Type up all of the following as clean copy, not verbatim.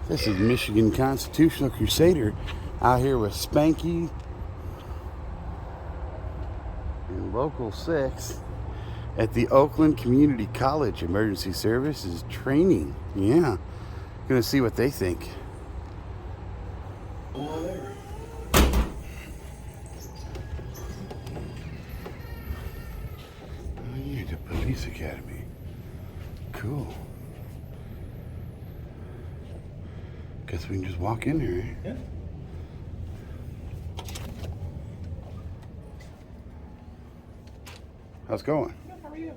This is Michigan Constitutional Crusader out here with Spanky and Local 6 at the Oacklan Community College Emergency Services Training. Yeah, gonna see what they think. Oh, yeah, the police academy. Cool. Guess we can just walk in here, eh? Yeah. How's it going? Good, how are you?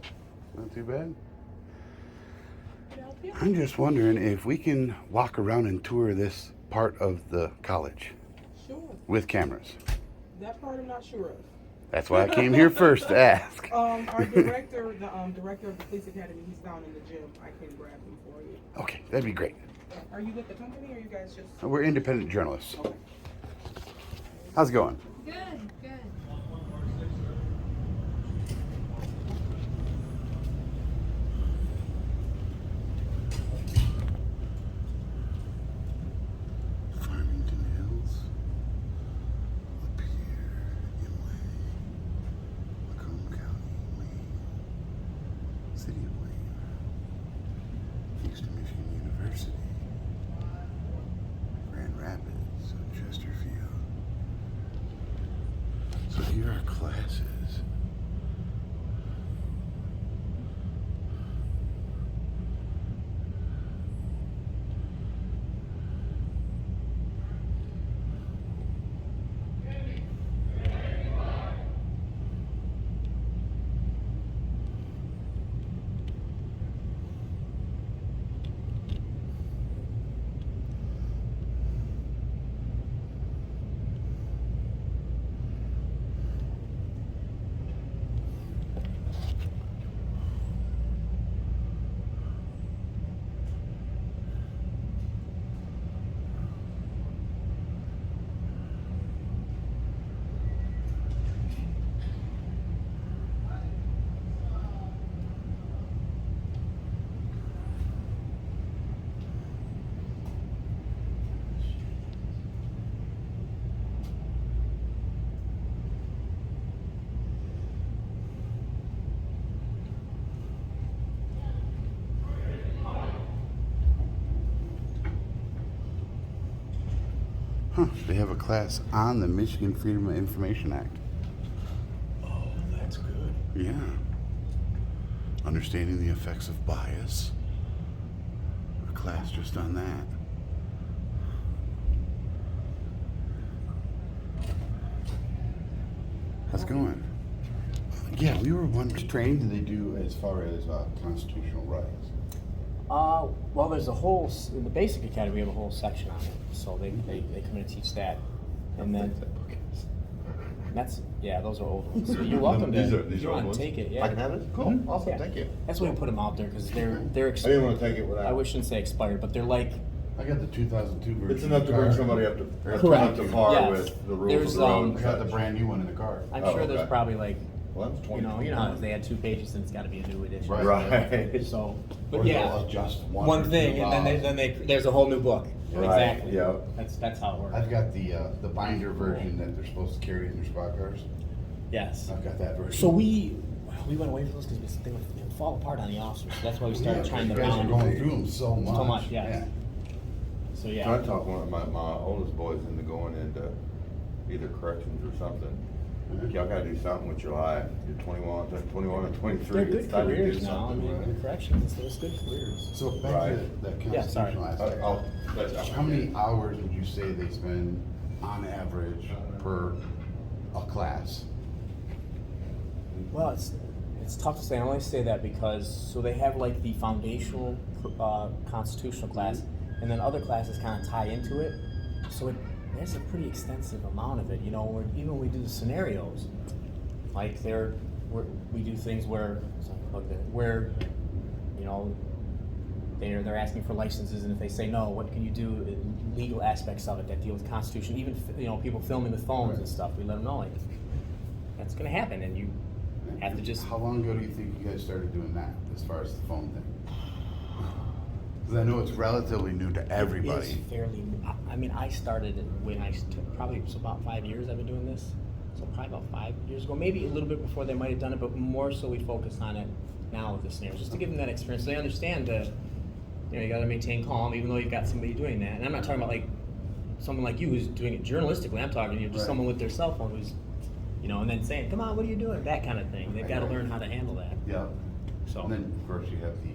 Not too bad. Can I help you? I'm just wondering if we can walk around and tour this part of the college Sure. with cameras. That part I'm not sure of. That's why I came here first to ask. Our director, the director of the police academy, he's down in the gym. I can grab him for you. Okay, that'd be great. Are you with the company or you guys just? We're independent journalists. Okay. How's it going? Good, good. Farmington Hills. Up here in Wayne. Macomb County, Wayne. City of Wayne. Eastern Michigan University. Grand Rapids, Chesterfield. So here are classes. Huh, they have a class on the Michigan Freedom of Information Act. Oh, that's good. Yeah. Understanding the effects of bias. A class just on that. How's it going? Yeah, we were once trained. Do they do as far as constitutional rights? Well, there's a whole, in the basic academy, we have a whole section on it. So they come in and teach that. And then, that's, yeah, those are old ones. So you're welcome These to, are- these if you are want old to ones? take it, yeah. I can have it? Cool, Mhm. awesome, Yeah. thank you. That's why we put them out there, because they're I didn't want to take it without. I shouldn't say expired, but they're like, I got the 2002 version. It's enough to bring somebody up to Correct. par Yes. with the rules There's, of the road. and I got the such. brand new one in the car. I'm Oh, sure there's okay. probably like, Well, that's 20. you know how they had 2 pages and it's got to be a new edition. Right. So, Or but they'll yeah, adjust one one or thing, two and laws. then there's a whole new book. Right, Exactly. yeah. That's how it works. I've got the binder version that they're supposed to carry in their squad cars. Yes. I've got that version. So we went away from those because they would fall apart on the officers. That's why we started trying to You guys are bound going through them so much. So much, yes. So I yeah. talked one of my oldest boys into going into either corrections or something. Y'all gotta do something with your life. You're 21 and 23. They're good It's time to do careers now. I something, mean, right? in corrections, there's good careers. So back Right. to that Yeah, sorry. constitutional aspect. That's- How many hours would you say they spend on average per a class? Well, it's tough to say. I only say that because so they have like the foundational constitutional class, and then other classes kind of tie into it. So there's a pretty extensive amount of it. You know, even when we do the scenarios, like we do things where you know they're asking for licenses, and if they say no, what can you do? Legal aspects of it that deal with Constitution. Even people filming with phones and stuff. We let them know like that's going to happen, and you have to just. How long ago do you think you guys started doing that, as far as the phone thing? Because I know it's relatively new to It's everybody. fairly. I mean, I started it when probably it's about 5 years I've been doing this. So probably about 5 years ago, maybe a little bit before they might have done it, but more so we focus on it now with the scenarios, just to give them that experience. So they understand that you got to maintain calm, even though you've got somebody doing that. And I'm not talking about like someone like you who's doing it journalistically. I'm talking to you, just Right. someone with their cell phone who's, and then saying, "Come on, what are you doing?" That kind of thing. They've got to learn how to handle that. Yeah. So. And then, of course, you have the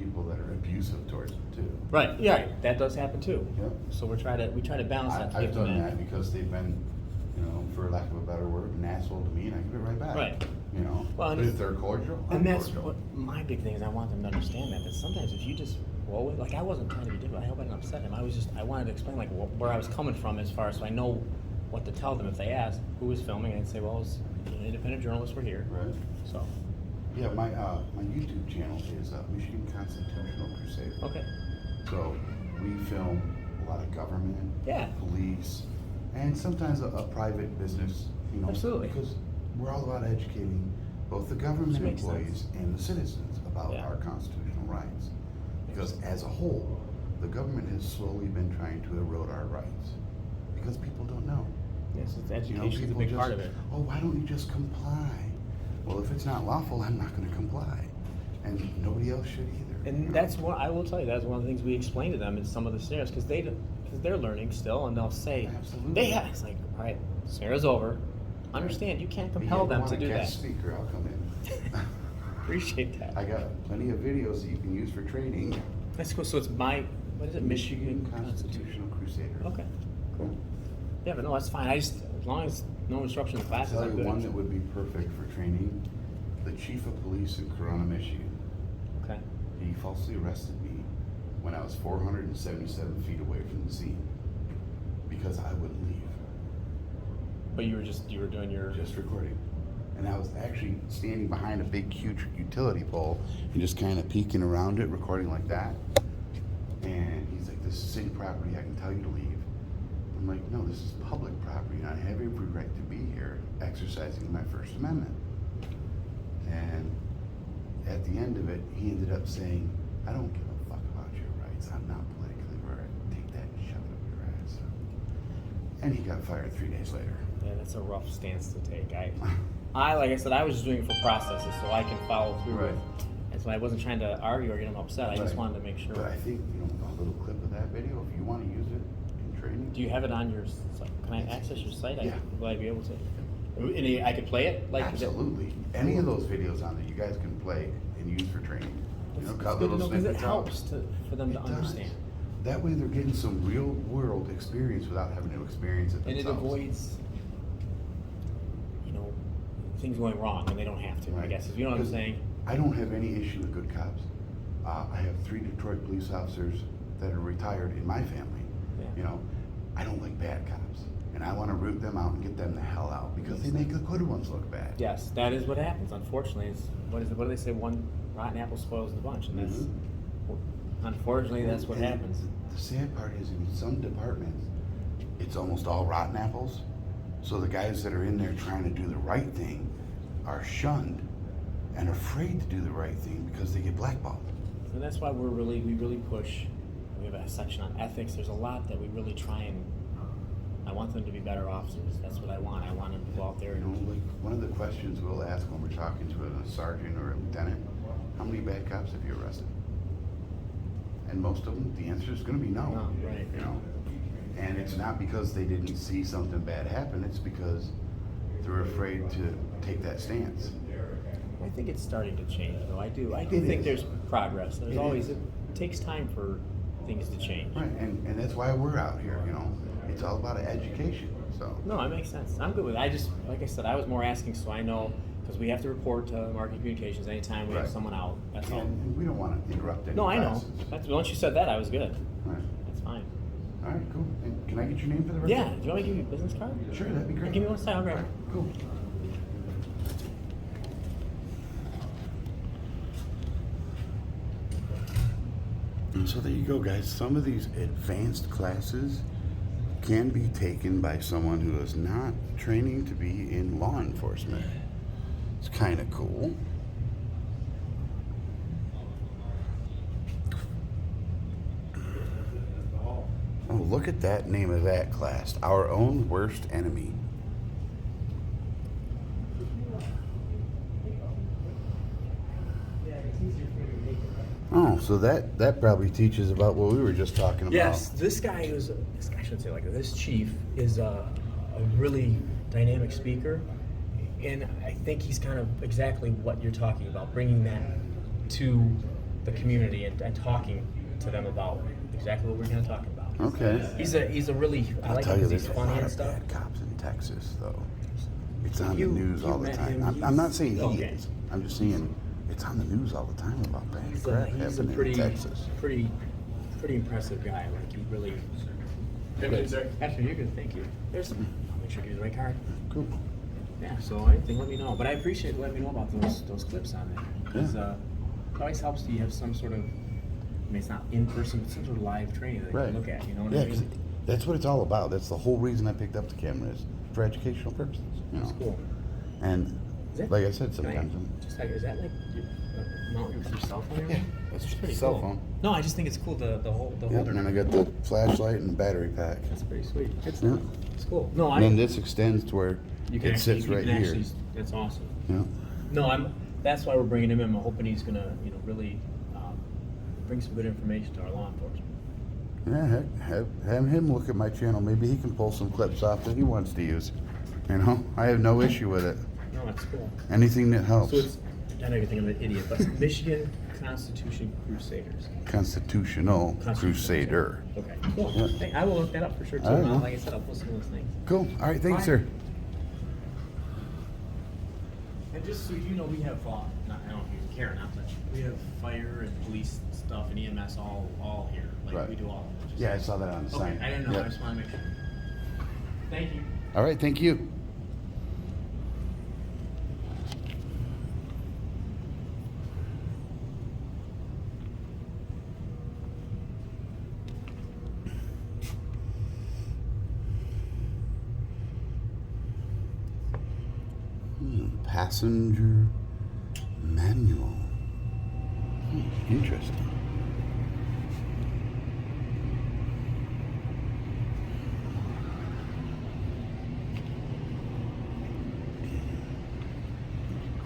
people that are abusive towards it too. Right. Yeah. That does happen too. Yep. So we try to balance that. to I've give them done that because they've been, for lack of a better word, an asshole to me, and I give it right back. Right. Well, Well, but if they're cordial, I'm And that's cordial. what my big thing is. I want them to understand that sometimes if you just roll with, like I wasn't trying to be different. I hope I didn't upset him. I wanted to explain like where I was coming from as far as so I know what to tell them if they ask who was filming. I'd say, well, it's independent journalists were here. Right. So. Yeah, my YouTube channel is Michigan Constitutional Crusader. Okay. So we film a lot of government, Yeah. police, and sometimes a private business. Absolutely. Because we're all about educating both the government Which makes employees and the citizens about Yeah. our constitutional rights. Because as a whole, the government has slowly been trying to erode our rights because people don't know. Yes, it's education is a people big just, part of it. oh, why don't you just comply? Well, if it's not lawful, I'm not going to comply, and nobody else should either. And that's what I will tell you. That's one of the things we explain to them in some of the scenarios because they're learning still, and they'll say Absolutely. it's like, all right, scenario's over. Understand, you can't compel them to do that. Guest speaker, I'll come in. Appreciate that. I got plenty of videos that you can use for training. That's cool. So it's what is it? Michigan Constitutional Crusader. Okay, cool. Yeah, but no, that's fine. As long as no disruption in the I'll classes, tell I'm you good. one that would be perfect for training. The chief of police in Corona, Michigan. Okay. He falsely arrested me when I was 477 feet away from the scene because I wouldn't leave. But you were doing your. Just recording. And I was actually standing behind a big, huge utility pole and just kind of peeking around it, recording like that. And he's like, "This is city property, I can tell you to leave." I'm like, "No, this is public property, and I have every right to be here exercising my First Amendment." And at the end of it, he ended up saying, "I don't give a fuck about your rights. I'm not politically right. Take that and shove it up your ass." And he got fired 3 days later. Yeah, that's a rough stance to take. I like I said, I was just doing it for processes so I can follow through. Right. And so I wasn't trying to argue or get them upset. I just Right. wanted to make sure. But I think, a little clip of that video, if you want to use it in training. Do you have it on your site? Can I access your site? Yeah. Will I be able to? I could play it? Absolutely. Any of those videos on there, you guys can play and use for training. It's Cut good to little know because it snippets out. helps for them to It does. understand. That way they're getting some real world experience without having to experience it And it themselves. avoids, things going wrong when they don't have to, I Right. guess. You know what I'm Because saying? I don't have any issue with good cops. I have 3 Detroit police officers that are retired in my family. Yeah. I don't like bad cops. And I want to root them out and get them the hell out because they make the good ones look bad. Yes, that is what happens. Unfortunately, what do they say? One rotten apple spoils the bunch, and that's unfortunately that's what And happens. The sad part is in some departments, it's almost all rotten apples. So the guys that are in there trying to do the right thing are shunned and afraid to do the right thing because they get blackballed. And that's why we really push. We have a section on ethics. There's a lot that we really try and. I want them to be better officers. That's what I want. I want them to go out there and. Like one of the questions we'll ask when we're talking to a sergeant or a lieutenant, how many bad cops have you arrested? And most of them, the answer is going to be no. No, right. And it's not because they didn't see something bad happen. It's because they're afraid to take that stance. I think it's starting to change, though. I do It think is. there's progress. There's It always is. it takes time for things to change. Right, and that's why we're out here. It's all about education. So. No, it makes sense. I'm good with it. I just, like I said, I was more asking so I know because we have to report to marketing communications anytime we have Right. someone out. That's all. And we don't want to interrupt any No, I know. classes. Once you said that, I was good. All right. That's fine. All right, cool. And can I get your name for the record? Yeah. Do you want me to give you a business card? Sure, that'd be great. Give me one second. I'll grab All it. right, cool. And so there you go, guys. Some of these advanced classes can be taken by someone who is not training to be in law enforcement. It's kind of cool. look at that name of that class. Our own worst enemy. Oh, so that probably teaches about what we were just talking about. Yes, this guy I shouldn't say like that. This chief is a really dynamic speaker, and I think he's kind of exactly what you're talking about, bringing that to the community and talking to them about exactly what we're going to talk about. Okay. He's a really I I'll like tell him you, because there's he's a funny lot and of stuff. bad cops in Texas, though. It's on You- the news you all the met time. him, I'm not he's- saying he okay. is. I'm just saying it's on the news all the time about bad He's crap a happening pretty in Texas. pretty impressive guy. Like he really. Actually, you're good. Thank you. I'll make sure I give you the right card. Cool. Yeah, so anything, let me know. But I appreciate letting me know about those clips on there. Because it always helps to have some sort of, I mean, it's not in person, but some sort of live training that you Right. can look at, you know what Yeah, I 'cause mean? that's what it's all about. That's the whole reason I picked up the camera is for educational purposes. You know. It's cool. And Is that- like I said, can I- sometimes I'm. just like, is that like mounting your cell phone? or Yeah, anything? that's It's pretty cell cool. phone. No, I just think it's cool, the Yep, holder. and then I got the flashlight and the battery pack. That's pretty sweet. It's, Yeah. it's cool. No, And then I, this extends to where you can it actually, sits you right can here. actually, that's awesome. Yeah. No, that's why we're bringing him in. I'm hoping he's gonna, really bring some good information to our law enforcement. Yeah, heck, have him look at my channel. Maybe he can pull some clips off that he wants to use. You know, I have no issue with it. No, that's cool. Anything that helps. So it's, I know you think I'm an idiot, but Michigan Constitution Crusaders. Constitutional Crusader. Okay, cool. Yeah. Hey, I will look that up for sure too. All right, man. Like I said, I'll post some of those things. Cool. All right, thanks, Bye. sir. And just so you know, we have, not, I don't know if you care or not, but we have fire and police stuff and EMS all here. Like Right. we do all of it. Just- Yeah, I saw that on the Okay, sign. I didn't know. Yep. I just want to make sure. Thank you. All right, thank you. Passenger manual. Interesting.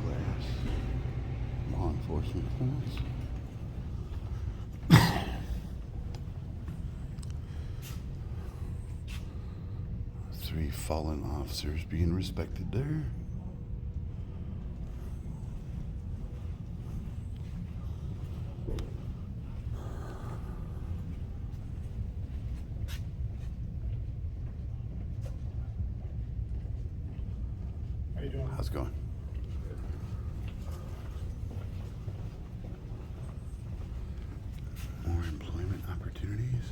Glass. Law enforcement class. Three fallen officers being respected there. How you doing? How's it going? More employment opportunities.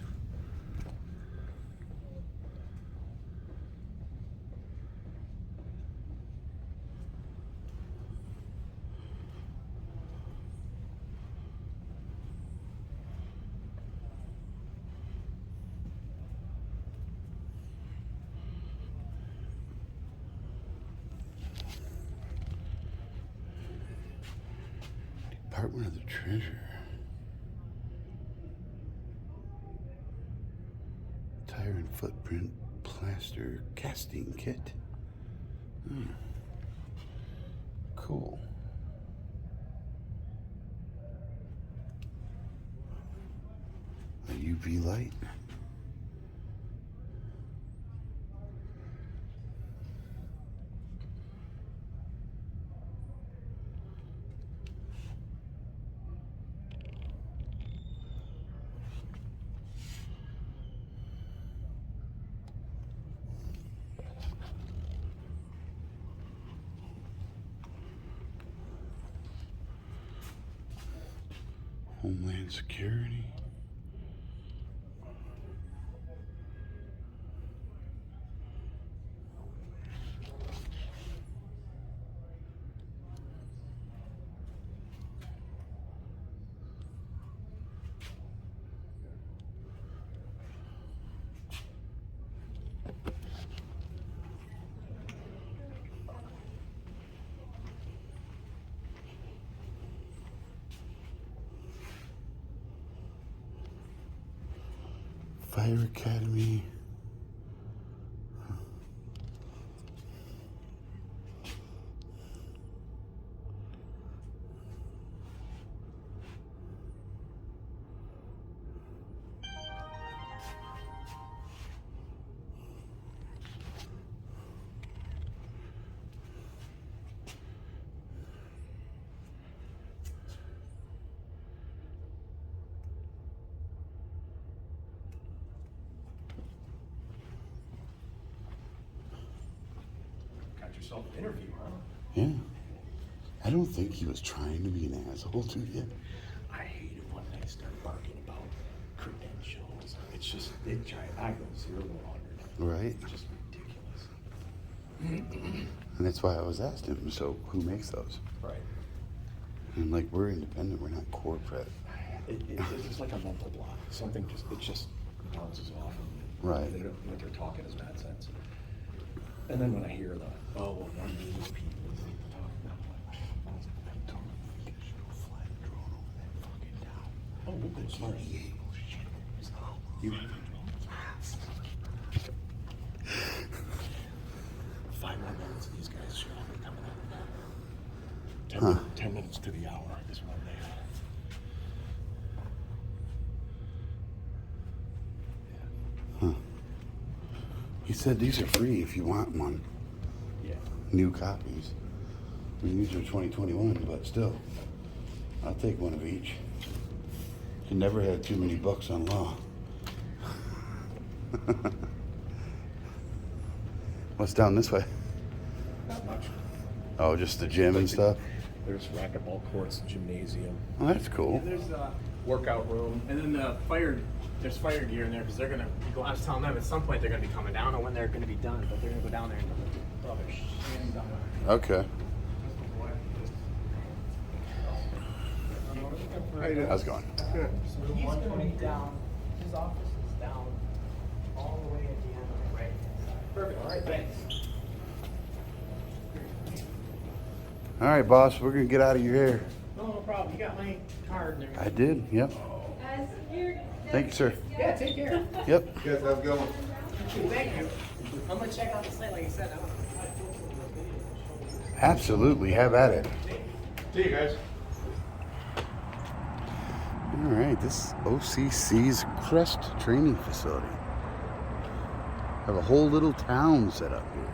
Department of the Treasurer. Tire and footprint plaster casting kit. Cool. A UV light. Homeland Security. Fire Academy. Got yourself an interview, huh? Yeah. I don't think he was trying to be an asshole to you. I hate it when they start barking about credentials. It's just, I go 0 to 100. Right. It's just ridiculous. And that's why I was asked him, so who makes those? Right. And like, we're independent, we're not corporate. It's just like a mental block. Something just bounces off of me. Right. They don't, what they're talking is nonsense. And then when I hear one of these people is talking, I'm like, oh, we'll go smart. You 5 more minutes, these guys should all be coming out. 10 minutes to the hour is what they He said these are free if you want one. Yeah. New copies. I mean, these are 2021, but still, I'll take one of each. You never had too many books on law. What's down this way? Not much. Oh, just the gym and stuff? There's racquetball courts, gymnasium. Oh, that's cool. There's a Workout room. and then there's fire gear in there because they're gonna. I was telling them at some point they're gonna be coming down, or when they're gonna be done, but they're gonna go down there and throw their shins down there. Okay. How's it going? So he's gonna be down. His office is down all the way at the end of the right. Perfect. All right. Thanks. All right, boss, we're gonna get out of your hair. No problem. You got my card and everything. I did, yep. Thank you, sir. Yeah. Take care. Yep. Yes, how's it going? Thank you. I'm gonna check out the site like you said. Absolutely, have at it. See you guys. All right, this is O.C.C's CREST training facility. Have a whole little town set up here.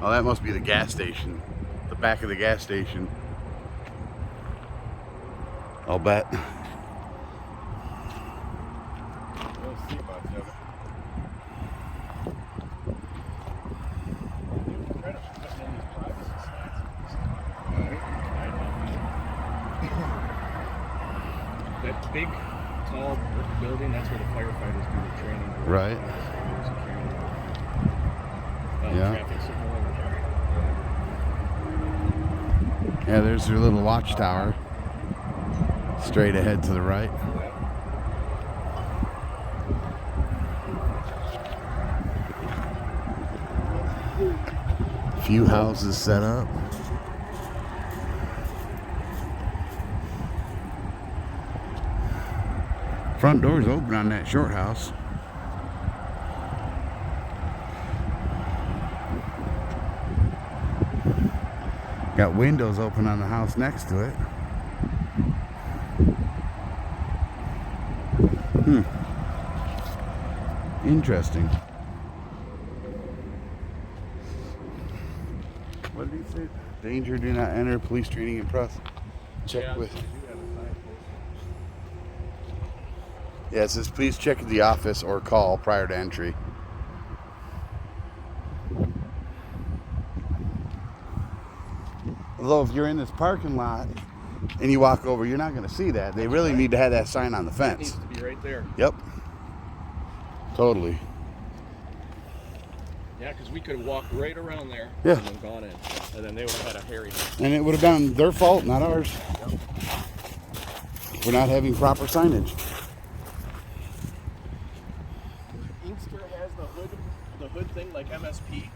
Oh, that must be the gas station. The back of the gas station. I'll bet. We'll see about that. That big, tall brick building, that's where the firefighters do their training. Right. Yeah. Traffic signaling. Yeah, there's your little watchtower. Straight ahead to the right. Few houses set up. Front door's open on that short house. Got windows open on the house next to it. Interesting. What did he say? Danger, do not enter. Police training and press. Check with. Yeah, it says please check the office or call prior to entry. Although if you're in this parking lot and you walk over, you're not going to see that. They really need to have that sign on the It fence. needs to be right there. Yep. Totally. Yeah, because we could have walked right around there Yeah. and then gone in. And then they would have had a hairy. And it would have been their fault, not ours. For not having proper signage. Inkster has the hood thing like MSP.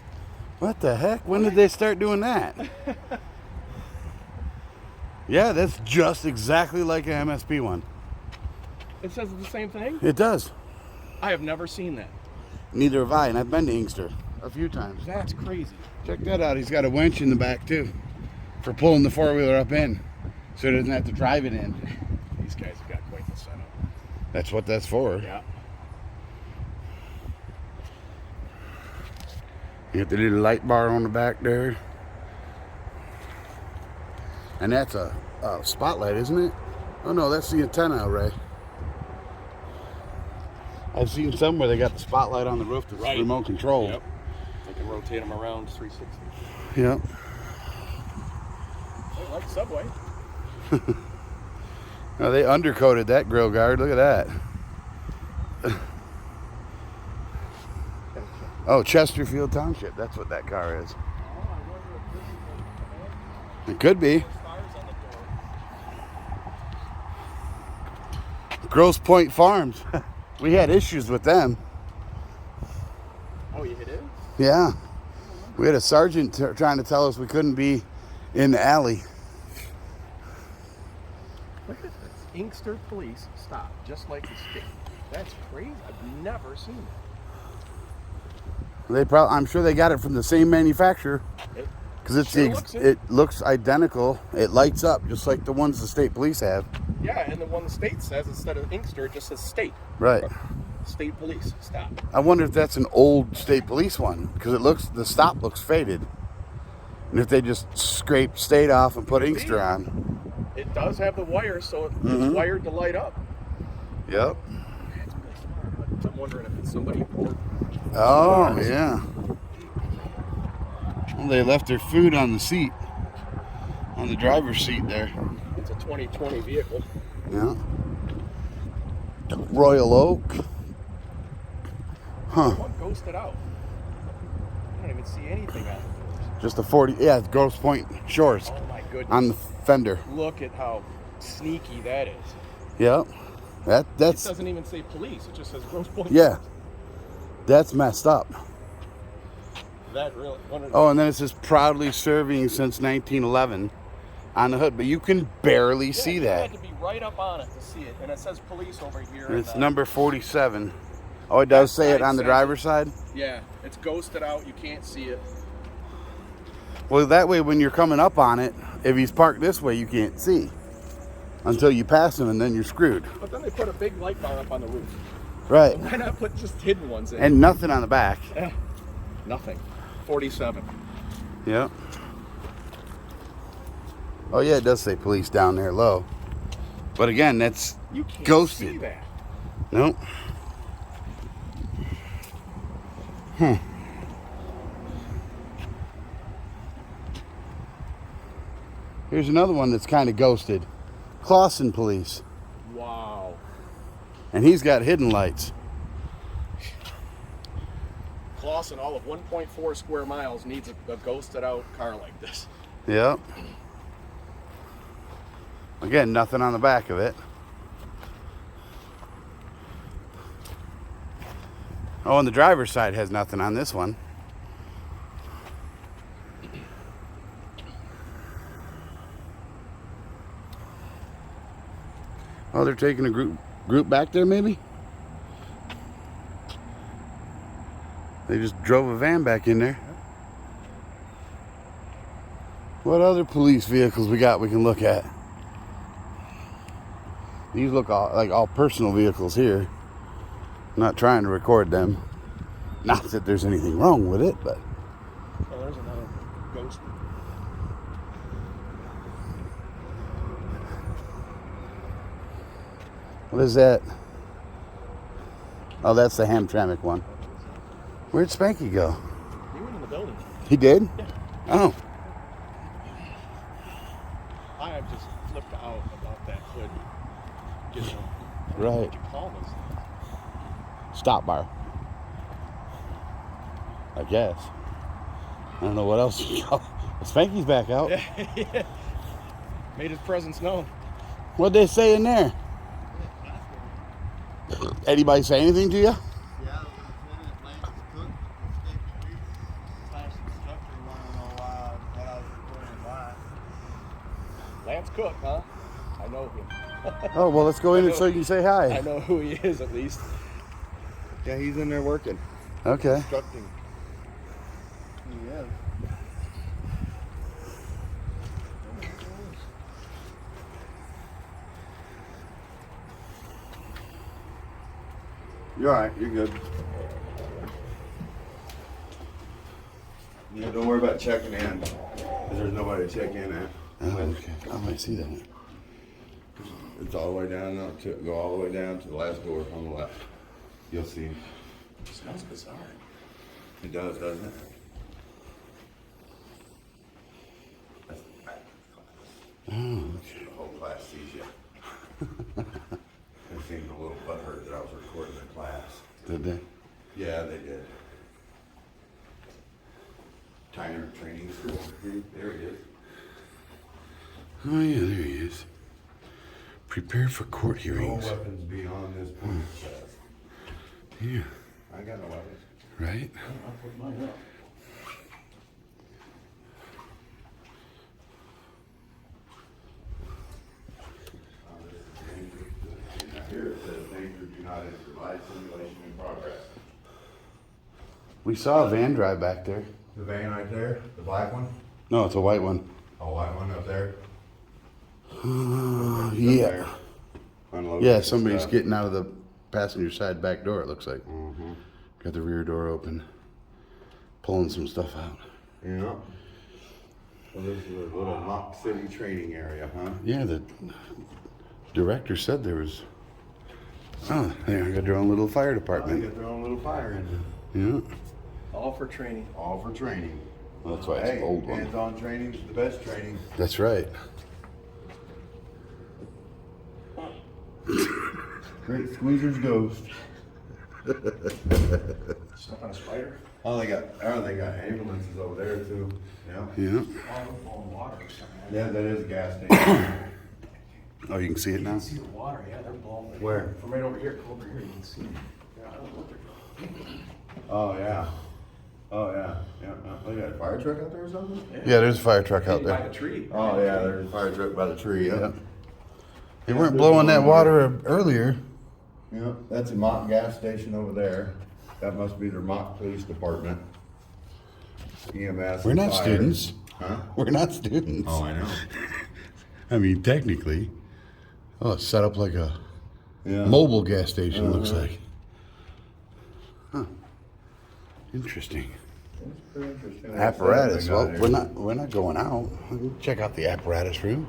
What the heck? When did they start doing that? Yeah, that's just exactly like an MSP one. It says the same thing? It does. I have never seen that. Neither have I, and I've been to Inkster a few times. That's crazy. Check that out. He's got a winch in the back too, for pulling the four-wheeler up in, so he doesn't have to drive it in. These guys have got quite the setup. That's what that's for. Yeah. You got the little light bar on the back there. And that's a spotlight, isn't it? Oh no, that's the antenna array. I've seen some where they got the spotlight on the roof that's Right. remote control. Yep. They can rotate them around 360. Yep. They like Subway. Now they undercoated that grill guard. Look at that. Oh, Chesterfield Township. That's what that car is. It could be. Grosse Point Farms. We had issues with them. Oh, you hit it? Yeah. We had a sergeant trying to tell us we couldn't be in the alley. Look at this. Inkster Police stop, just like the state. That's crazy. I've never seen that. I'm sure they got it from the same manufacturer, because it's Sure looks it. it looks identical. It lights up just like the ones the state police have. Yeah, and the one the state says, instead of Inkster, it just says state. Right. State police, stop. I wonder if that's an old state police one, because the stop looks faded. And if they just scrape state off and put Inkster on. It does have the wire, so it's wired to light up. Yep. That's really smart, but I'm wondering if it's somebody important. Oh, yeah. Well, they left their food on the seat, on the driver's seat there. It's a 2020 vehicle. Yeah. Royal Oak. Huh. One ghosted out. I don't even see anything on it. Just a 40, yeah, it's Grosse Point Shores Oh my goodness. on the fender. Look at how sneaky that is. Yep. It That's, doesn't even say police, it just says Grosse Point. yeah. That's messed up. That really. Oh, and then it says proudly serving since 1911 on the hood, but you can barely see You that. had to be right up on it to see it, and it says police over here. And it's and, number 47. Oh, it does say it side on the says driver's side? Yeah, it's ghosted out. You can't see it. Well, that way when you're coming up on it, if he's parked this way, you can't see until you pass him, and then you're screwed. But then they put a big light bar up on the roof. Right. Why not put just hidden ones in? And nothing on the back. Nothing. 47. Yep. Oh, yeah, it does say police down there low. But again, that's You can't ghosted. see that. Nope. Here's another one that's kind of ghosted. Clawson Police. Wow. And he's got hidden lights. Clawson, all of 1.4 square miles, needs a ghosted out car like this. Yep. Again, nothing on the back of it. Oh, and the driver's side has nothing on this one. Oh, they're taking a group back there, maybe? They just drove a van back in there. What other police vehicles we got we can look at? These look like all personal vehicles here. I'm not trying to record them. Not that there's anything wrong with it, but... Oh, there's another ghost. What is that? Oh, that's the Hamtramck one. Where'd Spanky go? He went in the building. He did? Yeah. Oh. I have just flipped out about that hood. Right. What you call this? Stop bar. I guess. I don't know what else you call it. Spanky's back out. Yeah. Made his presence known. What'd they say in there? Anybody say anything to you? Yeah, Lieutenant Lance Cook, state police / instructor, want to know what I was recording why. Lance Cook, huh? I know him. Oh, well, let's go in and so you can say I hi. know who he is, at least. Yeah, he's in there working, Okay. instructing. Yeah. You're all right. You're good. Yeah, don't worry about checking in, 'cause there's nobody to check in at. Oh, okay. Oh, I see that. It's all the way down, go all the way down to the last door on the left. You'll see. It smells bizarre. It does, doesn't it? That's the back of the class. Oh, okay. The whole class sees you. They seemed a little butthurt that I was recording the class. Did they? Yeah, they did. Tyner Training School. There he is. Oh, yeah, there he is. Prepare for court No hearings. weapons beyond this point, it says. Yeah, I got no weapons. right? I'll put mine up. Here it says danger, do not enter, live simulation in progress. We saw a van drive back there. The van right there, the black one? No, it's a white one. Oh, white one up there? Yeah. Unloading Yeah, some somebody's stuff. getting out of the passenger side back door, it looks like. Mhm. Got the rear door open, pulling some stuff out. Yeah. Well, this is a little mock city training area, huh? Yeah, the director said there was. Oh, they got their own little fire They department. got their own little fire engine. Yeah. All for training. All for training. Well, that's why it's Hey, an old one. hands-on training is the best training. That's right. Great Squeezer's Ghost. Step on a spider. Oh, they got ambulances over there too. Yeah. Yeah. All blowing water or something. Yeah, that is a gas station. Oh, you can see it You now? can see the water, yeah, they're blowing. it. Where? From right over here, come over here, you can see. Yeah, I don't know what they're doing. Oh, yeah. Oh, yeah. Yeah. They got a fire truck out there or something? Yeah, there's a fire truck out By there. the tree. Oh, yeah, there's a fire truck by the tree. Yeah. Yeah. They weren't blowing that water earlier. Yeah, that's a mock gas station over there. That must be their mock police department. EMS. We're and not fire. students. Huh? We're not students. Oh, I know. I mean, technically. Oh, it's set up like a Yeah. mobile gas station, looks Uh-huh. like. Huh. Interesting. It's pretty interesting. Apparatus. They got Well, here. we're not going out. We'll check out the apparatus room.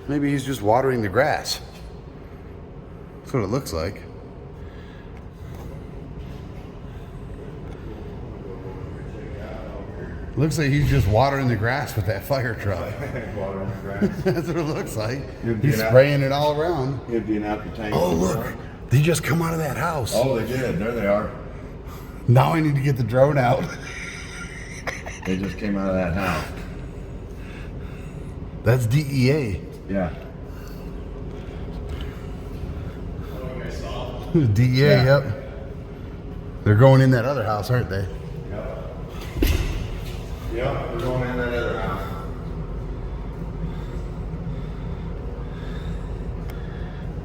Maybe he's just watering the grass. That's what it looks like. Looks like he's just watering the grass with that fire truck. Water on the grass. That's what it looks like. You'd He's get out- spraying it all around. Emptying out the tank. Oh, look. They just come out of that house. Oh, they did. There they are. Now I need to get the drone out. They just came out of that house. That's DEA. Yeah. DEA, Yeah. yep. They're going in that other house, aren't they? Yep. Yep, we're going in that other house.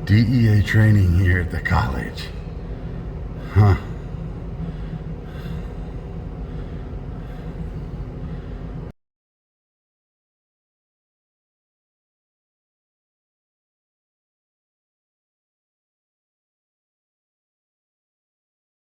DEA training here at the college. Huh.